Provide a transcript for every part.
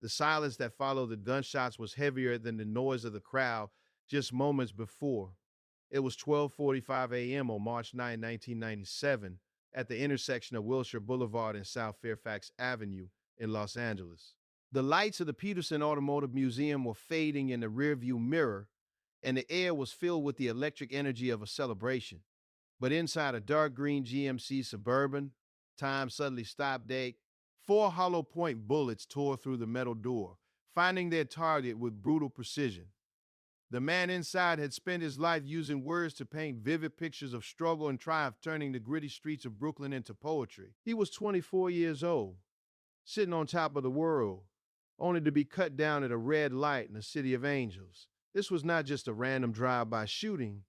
The silence that followed the gunshots was heavier than the noise of the crowd just moments before. It was 12:45 a.m. on March 9, 1997, at the intersection of Wilshire Boulevard and South Fairfax Avenue in Los Angeles. The lights of the Peterson Automotive Museum were fading in the rearview mirror, and the air was filled with the electric energy of a celebration. But inside a dark green GMC Suburban, time suddenly stopped dead. Four hollow point bullets tore through the metal door, finding their target with brutal precision. The man inside had spent his life using words to paint vivid pictures of struggle and triumph, turning the gritty streets of Brooklyn into poetry. He was 24 years old, sitting on top of the world, only to be cut down at a red light in the City of Angels. This was not just a random drive-by shooting.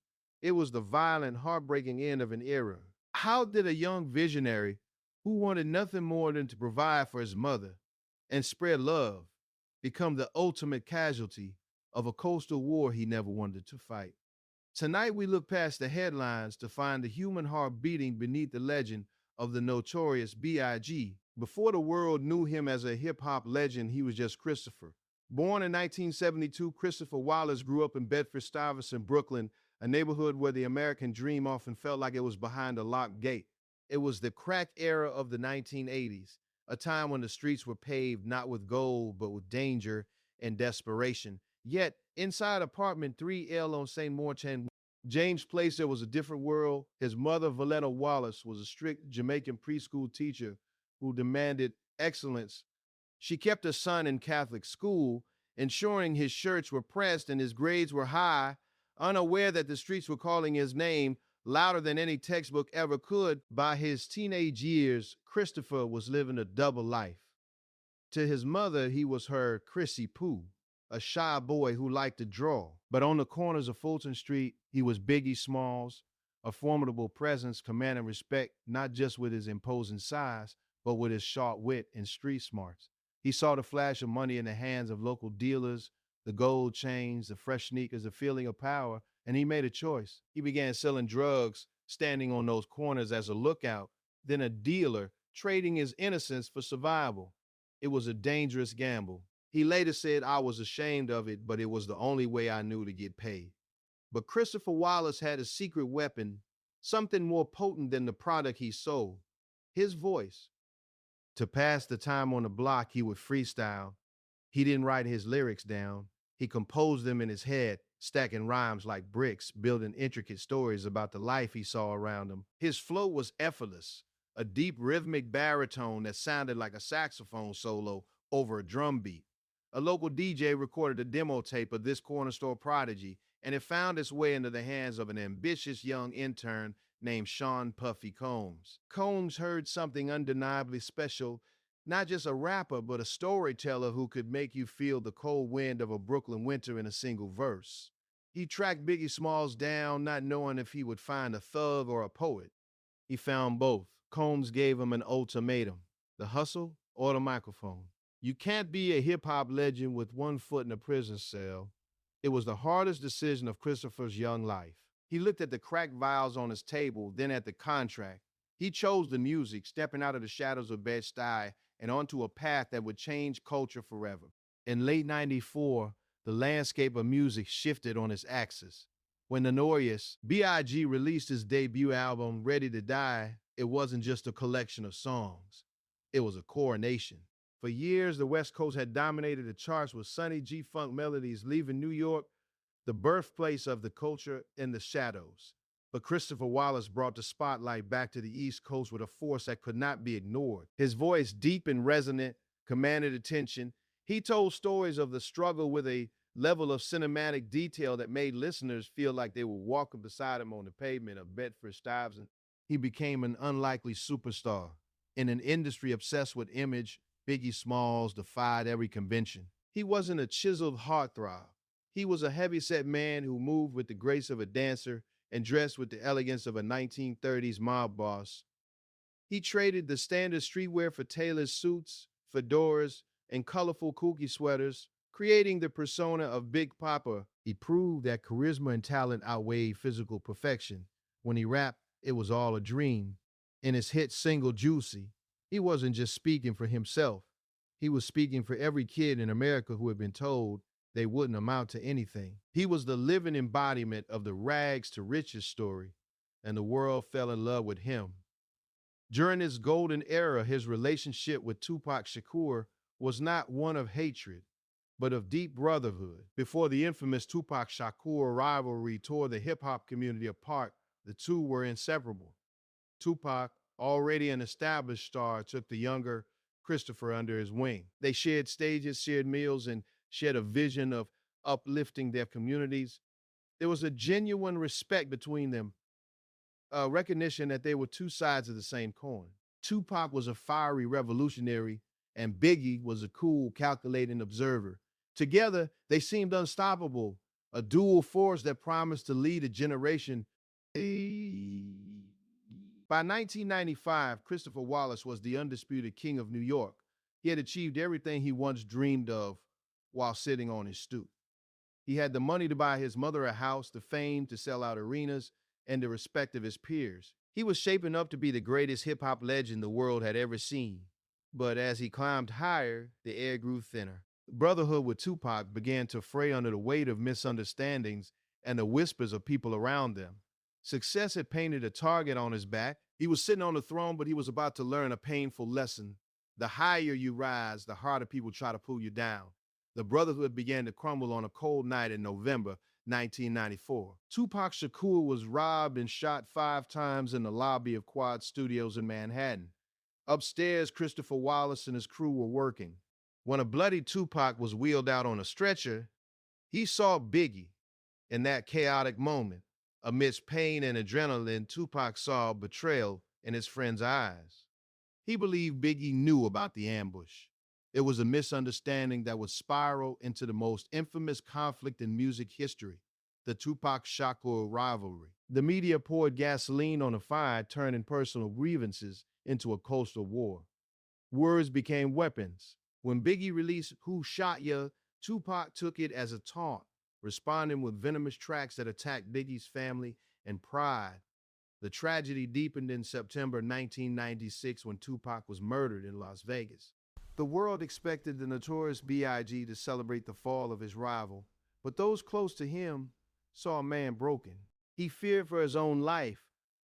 It was the violent, heartbreaking end of an era. How did a young visionary who wanted nothing more than to provide for his mother and spread love become the ultimate casualty of a coastal war he never wanted to fight? Tonight, we look past the headlines to find the human heart beating beneath the legend of the Notorious B.I.G. Before the world knew him as a hip hop legend, he was just Christopher. Born in 1972, Christopher Wallace grew up in Bedford-Stuyvesant, Brooklyn, a neighborhood where the American dream often felt like it was behind a locked gate. It was the crack era of the 1980s, a time when the streets were paved not with gold, but with danger and desperation. Yet, inside apartment 3L on St. Martin, James Place, there was a different world. His mother, Voletta Wallace, was a strict Jamaican preschool teacher who demanded excellence. She kept her son in Catholic school, ensuring his shirts were pressed and his grades were high, unaware that the streets were calling his name louder than any textbook ever could. By his teenage years, Christopher was living a double life. To his mother, he was her Chrissy Pooh, a shy boy who liked to draw. But on the corners of Fulton Street, he was Biggie Smalls, a formidable presence commanding respect not just with his imposing size, but with his sharp wit and street smarts. He saw the flash of money in the hands of local dealers, the gold chains, the fresh sneakers, the feeling of power, and he made a choice. He began selling drugs, standing on those corners as a lookout, then a dealer, trading his innocence for survival. It was a dangerous gamble. He later said, "I was ashamed of it, but it was the only way I knew to get paid." But Christopher Wallace had a secret weapon, something more potent than the product he sold: his voice. To pass the time on the block, he would freestyle. He didn't write his lyrics down. He composed them in his head, stacking rhymes like bricks, building intricate stories about the life he saw around him. His flow was effortless, a deep rhythmic baritone that sounded like a saxophone solo over a drum beat. A local DJ recorded a demo tape of this corner store prodigy, and it found its way into the hands of an ambitious young intern named Sean Puffy Combs. Combs heard something undeniably special, not just a rapper, but a storyteller who could make you feel the cold wind of a Brooklyn winter in a single verse. He tracked Biggie Smalls down, not knowing if he would find a thug or a poet. He found both. Combs gave him an ultimatum: the hustle or the microphone. You can't be a hip hop legend with one foot in a prison cell. It was the hardest decision of Christopher's young life. He looked at the cracked vials on his table, then at the contract. He chose the music, stepping out of the shadows of Bed-Stuy and onto a path that would change culture forever. In late 94, the landscape of music shifted on its axis. When Notorious B.I.G. released his debut album, Ready to Die, it wasn't just a collection of songs. It was a coronation. For years, the West Coast had dominated the charts with sunny G-funk melodies, leaving New York the birthplace of the culture in the shadows. But Christopher Wallace brought the spotlight back to the East Coast with a force that could not be ignored. His voice, deep and resonant, commanded attention. He told stories of the struggle with a level of cinematic detail that made listeners feel like they were walking beside him on the pavement of Bedford-Stuyvesant. He became an unlikely superstar. In an industry obsessed with image, Biggie Smalls defied every convention. He wasn't a chiseled heartthrob. He was a heavyset man who moved with the grace of a dancer and dressed with the elegance of a 1930s mob boss. He traded the standard streetwear for tailored suits, fedoras, and colorful kooky sweaters, creating the persona of Big Papa. He proved that charisma and talent outweighed physical perfection. When he rapped, it was all a dream. In his hit single, Juicy, he wasn't just speaking for himself. He was speaking for every kid in America who had been told they wouldn't amount to anything. He was the living embodiment of the rags to riches story, and the world fell in love with him. During this golden era, his relationship with Tupac Shakur was not one of hatred, but of deep brotherhood. Before the infamous Tupac Shakur rivalry tore the hip hop community apart, the two were inseparable. Tupac, already an established star, took the younger Christopher under his wing. They shared stages, shared meals, and shared a vision of uplifting their communities. There was a genuine respect between them, a recognition that they were two sides of the same coin. Tupac was a fiery revolutionary, and Biggie was a cool, calculating observer. Together, they seemed unstoppable, a dual force that promised to lead a generation. By 1995, Christopher Wallace was the undisputed king of New York. He had achieved everything he once dreamed of while sitting on his stoop. He had the money to buy his mother a house, the fame to sell out arenas, and the respect of his peers. He was shaping up to be the greatest hip hop legend the world had ever seen. But as he climbed higher, the air grew thinner. Brotherhood with Tupac began to fray under the weight of misunderstandings and the whispers of people around them. Success had painted a target on his back. He was sitting on the throne, but he was about to learn a painful lesson. The higher you rise, the harder people try to pull you down. The Brotherhood began to crumble on a cold night in November 1994. Tupac Shakur was robbed and shot 5 times in the lobby of Quad Studios in Manhattan. Upstairs, Christopher Wallace and his crew were working. When a bloody Tupac was wheeled out on a stretcher, he saw Biggie. In that chaotic moment, amidst pain and adrenaline, Tupac saw betrayal in his friend's eyes. He believed Biggie knew about the ambush. It was a misunderstanding that would spiral into the most infamous conflict in music history, the Tupac Shakur rivalry. The media poured gasoline on the fire, turning personal grievances into a coastal war. Words became weapons. When Biggie released Who Shot Ya, Tupac took it as a taunt, responding with venomous tracks that attacked Biggie's family and pride. The tragedy deepened in September 1996 when Tupac was murdered in Las Vegas. The world expected the Notorious B.I.G. to celebrate the fall of his rival, but those close to him saw a man broken. He feared for his own life,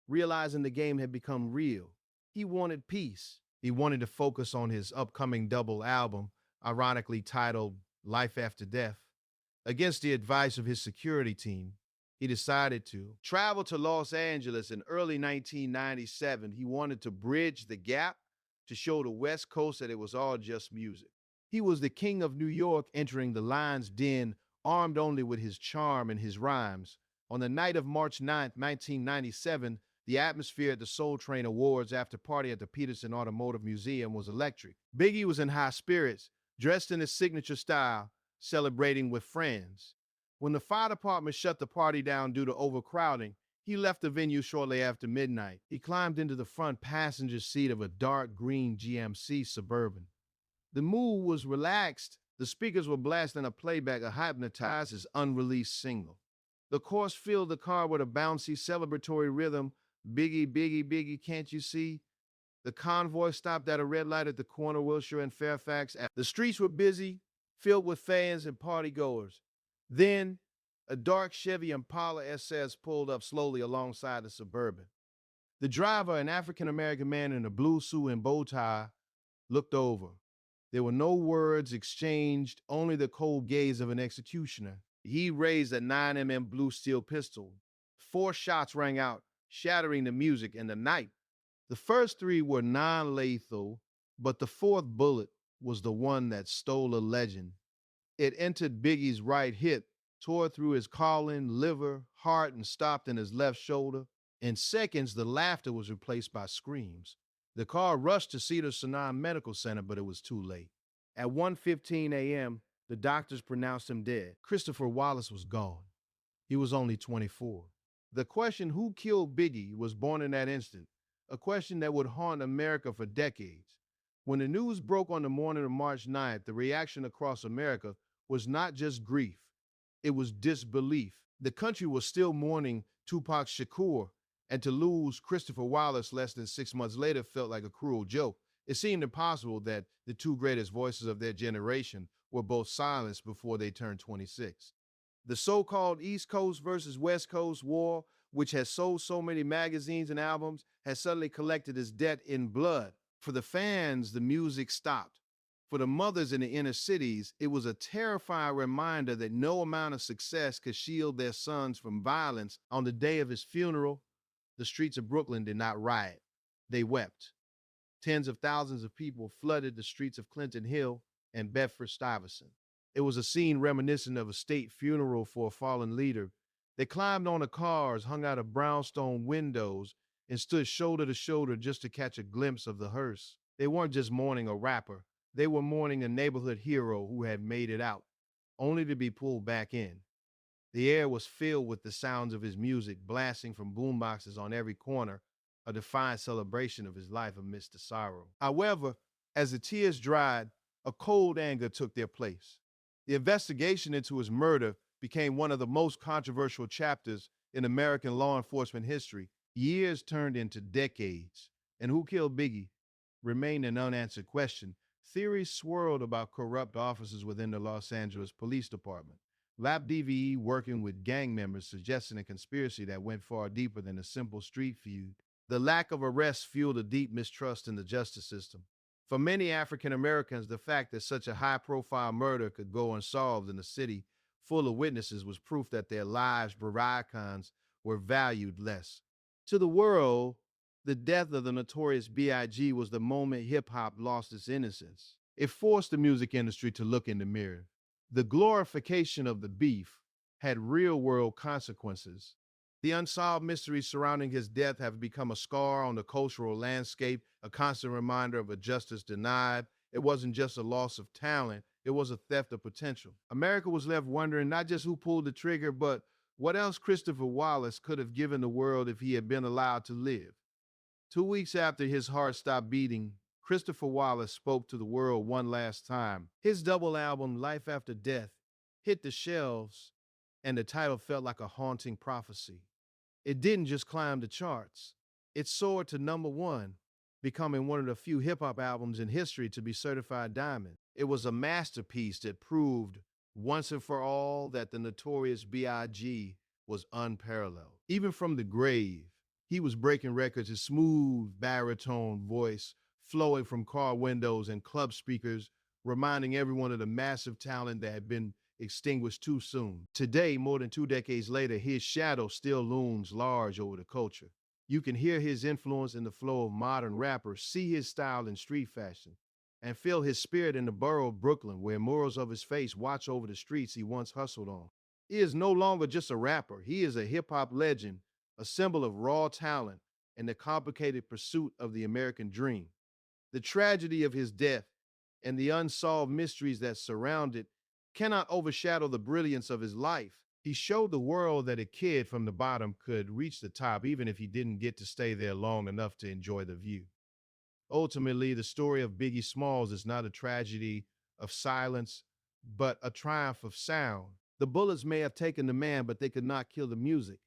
realizing the game had become real. He wanted peace. He wanted to focus on his upcoming double album, ironically titled Life After Death. Against the advice of his security team, he decided to travel to Los Angeles in early 1997. He wanted to bridge the gap to show the West Coast that it was all just music. He was the king of New York, entering the lion's den, armed only with his charm and his rhymes. On the night of March 9, 1997, the atmosphere at the Soul Train Awards after party at the Peterson Automotive Museum was electric. Biggie was in high spirits, dressed in his signature style, celebrating with friends. When the fire department shut the party down due to overcrowding, he left the venue shortly after midnight. He climbed into the front passenger seat of a dark green GMC Suburban. The mood was relaxed. The speakers were blasting a playback of Hypnotized's unreleased single. The chorus filled the car with a bouncy, celebratory rhythm. Biggie, Biggie, Biggie, can't you see? The convoy stopped at a red light at the corner of Wilshire and Fairfax. The streets were busy, filled with fans and partygoers. Then, a dark Chevy Impala SS pulled up slowly alongside the Suburban. The driver, an African-American man in a blue suit and bow tie, looked over. There were no words exchanged, only the cold gaze of an executioner. He raised a 9mm blue steel pistol. 4 shots rang out, shattering the music and the night. The first 3 were non-lethal, but the 4th bullet was the one that stole a legend. It entered Biggie's right hip, tore through his colon, liver, heart, and stopped in his left shoulder. In seconds, the laughter was replaced by screams. The car rushed to Cedars-Sinai Medical Center, but it was too late. At 1:15 a.m., the doctors pronounced him dead. Christopher Wallace was gone. He was only 24. The question, who killed Biggie, was born in that instant, a question that would haunt America for decades. When the news broke on the morning of March 9th, the reaction across America was not just grief, it was disbelief. The country was still mourning Tupac Shakur, and to lose Christopher Wallace less than 6 months later felt like a cruel joke. It seemed impossible that the two greatest voices of their generation were both silenced before they turned 26. The so-called East Coast versus West Coast war, which has sold so many magazines and albums, has suddenly collected its debt in blood. For the fans, the music stopped. For the mothers in the inner cities, it was a terrifying reminder that no amount of success could shield their sons from violence. On the day of his funeral, the streets of Brooklyn did not riot. They wept. Tens of thousands of people flooded the streets of Clinton Hill and Bedford-Stuyvesant. It was a scene reminiscent of a state funeral for a fallen leader. They climbed on the cars, hung out of brownstone windows, and stood shoulder to shoulder just to catch a glimpse of the hearse. They weren't just mourning a rapper. They were mourning a neighborhood hero who had made it out, only to be pulled back in. The air was filled with the sounds of his music blasting from boomboxes on every corner, a defiant celebration of his life amidst the sorrow. However, as the tears dried, a cold anger took their place. The investigation into his murder became one of the most controversial chapters in American law enforcement history. Years turned into decades, and who killed Biggie remained an unanswered question. Theories swirled about corrupt officers within the Los Angeles Police Department. Lap DVE working with gang members suggesting a conspiracy that went far deeper than a simple street feud. The lack of arrests fueled a deep mistrust in the justice system. For many African Americans, the fact that such a high-profile murder could go unsolved in a city full of witnesses was proof that their lives, icons, were valued less. To the world, the death of the Notorious B.I.G. was the moment hip-hop lost its innocence. It forced the music industry to look in the mirror. The glorification of the beef had real-world consequences. The unsolved mysteries surrounding his death have become a scar on the cultural landscape, a constant reminder of a justice denied. It wasn't just a loss of talent, it was a theft of potential. America was left wondering not just who pulled the trigger, but what else Christopher Wallace could have given the world if he had been allowed to live. 2 weeks after his heart stopped beating, Christopher Wallace spoke to the world one last time. His double album, Life After Death, hit the shelves, and the title felt like a haunting prophecy. It didn't just climb the charts. It soared to #1, becoming one of the few hip-hop albums in history to be certified diamond. It was a masterpiece that proved once and for all that the Notorious B.I.G. was unparalleled. Even from the grave, he was breaking records, his smooth baritone voice flowing from car windows and club speakers, reminding everyone of the massive talent that had been extinguished too soon. Today, more than 2 decades later, his shadow still looms large over the culture. You can hear his influence in the flow of modern rappers, see his style in street fashion, and feel his spirit in the borough of Brooklyn, where murals of his face watch over the streets he once hustled on. He is no longer just a rapper. He is a hip-hop legend, a symbol of raw talent and the complicated pursuit of the American dream. The tragedy of his death and the unsolved mysteries that surround it cannot overshadow the brilliance of his life. He showed the world that a kid from the bottom could reach the top even if he didn't get to stay there long enough to enjoy the view. Ultimately, the story of Biggie Smalls is not a tragedy of silence, but a triumph of sound. The bullets may have taken the man, but they could not kill the music.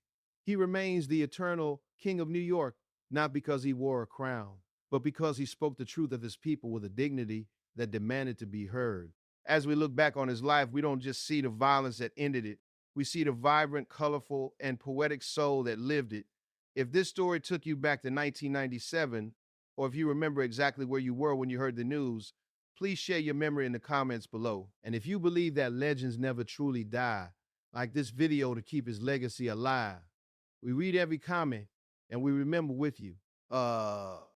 He remains the eternal king of New York, not because he wore a crown, but because he spoke the truth of his people with a dignity that demanded to be heard. As we look back on his life, we don't just see the violence that ended it. We see the vibrant, colorful, and poetic soul that lived it. If this story took you back to 1997, or if you remember exactly where you were when you heard the news, please share your memory in the comments below. And if you believe that legends never truly die, like this video to keep his legacy alive, we read every comment and we remember with you.